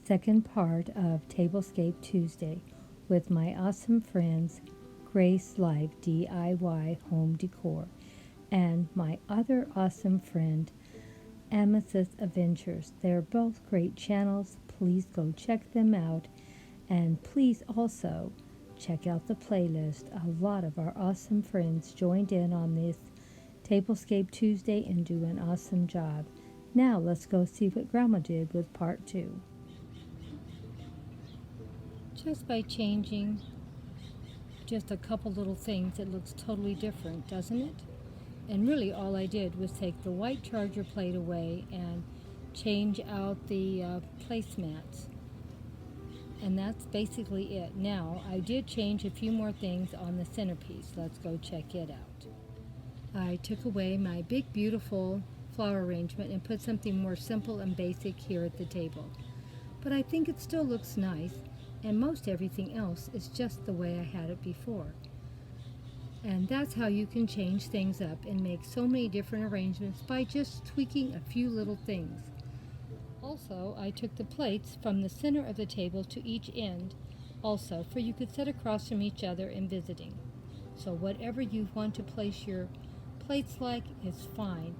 second part of Tablescape Tuesday with my awesome friends Grace Life DIY Home Decor and my other awesome friend Amethyst Adventures. They're both great channels. Please go check them out, and please also check out the playlist. A lot of our awesome friends joined in on this Tablescape Tuesday and do an awesome job. Now let's go see what Grandma did with part 2. Just by changing just a couple little things, it looks totally different, doesn't it? And really all I did was take the white charger plate away and change out the placemats. And that's basically it. Now, I did change a few more things on the centerpiece. Let's go check it out. I took away my big, beautiful flower arrangement and put something more simple and basic here at the table. But I think it still looks nice, and most everything else is just the way I had it before. And that's how you can change things up and make so many different arrangements by just tweaking a few little things. Also, I took the plates from the center of the table to each end also, for you could sit across from each other in visiting. So whatever you want to place your plates like is fine.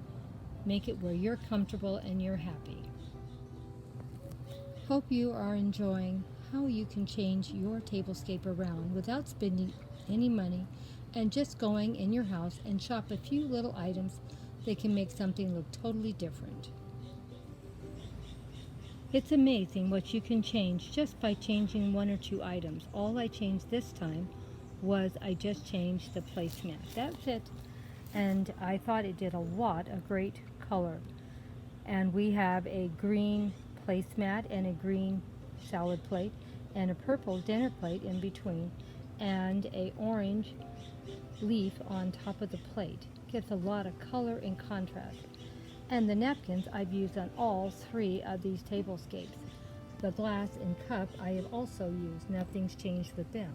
Make it where you're comfortable and you're happy. Hope you are enjoying how you can change your tablescape around without spending any money and just going in your house and shop a few little items that can make something look totally different. It's amazing what you can change just by changing one or two items. All I changed this time was I just changed the placemat. That's it. And I thought it did a lot of great color. And we have a green placemat and a green salad plate and a purple dinner plate in between and a orange leaf on top of the plate. Gives a lot of color and contrast. And the napkins I've used on all three of these tablescapes. The glass and cup I have also used. Nothing's changed with them.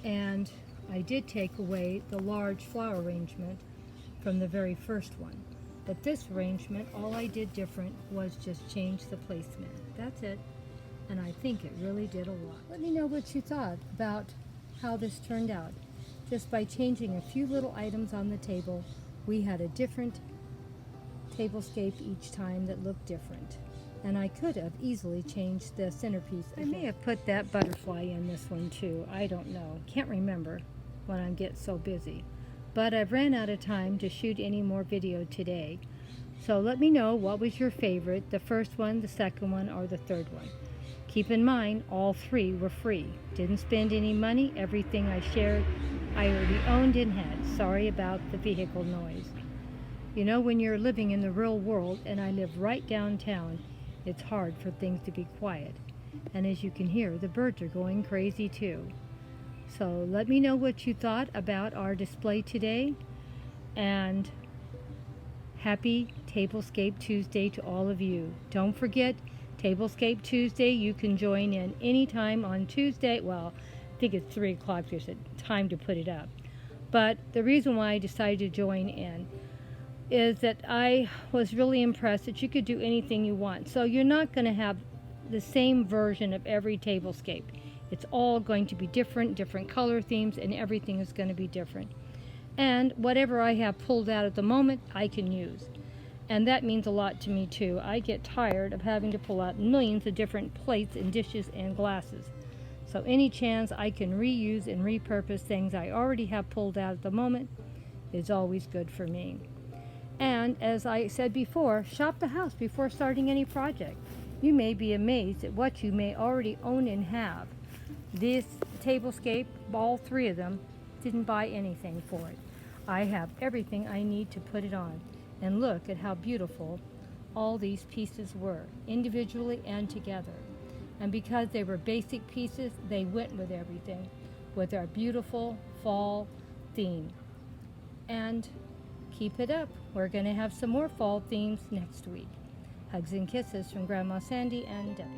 And I did take away the large flower arrangement from the very first one. But this arrangement, all I did different was just change the placemat. That's it. And I think it really did a lot. Let me know what you thought about how this turned out. Just by changing a few little items on the table, we had a different tablescape each time that looked different. And I could have easily changed the centerpiece again. I may have put that butterfly in this one too. I don't know. Can't remember when I get so busy. But I've ran out of time to shoot any more video today. So let me know what was your favorite, the first one, the second one, or the third one. Keep in mind, all three were free. Didn't spend any money. Everything I shared, I already owned and had. Sorry about the vehicle noise. You know, when you're living in the real world, and I live right downtown, it's hard for things to be quiet. And as you can hear, the birds are going crazy too. So let me know what you thought about our display today. And happy Tablescape Tuesday to all of you. Don't forget, Tablescape Tuesday, you can join in anytime on Tuesday. Well, I think it's 3 o'clock. There's a time to put it up. But the reason why I decided to join in is that I was really impressed that you could do anything you want. So you're not going to have the same version of every tablescape. It's all going to be different color themes, and everything is going to be different. And whatever I have pulled out at the moment, I can use. And that means a lot to me too. I get tired of having to pull out millions of different plates and dishes and glasses. So any chance I can reuse and repurpose things I already have pulled out at the moment is always good for me. And as I said before, shop the house before starting any project. You may be amazed at what you may already own and have. This tablescape, all three of them, didn't buy anything for it. I have everything I need to put it on. And look at how beautiful all these pieces were, individually and together. And because they were basic pieces, they went with everything, with our beautiful fall theme. And keep it up. We're going to have some more fall themes next week. Hugs and kisses from Grandma Sandy and Debbie.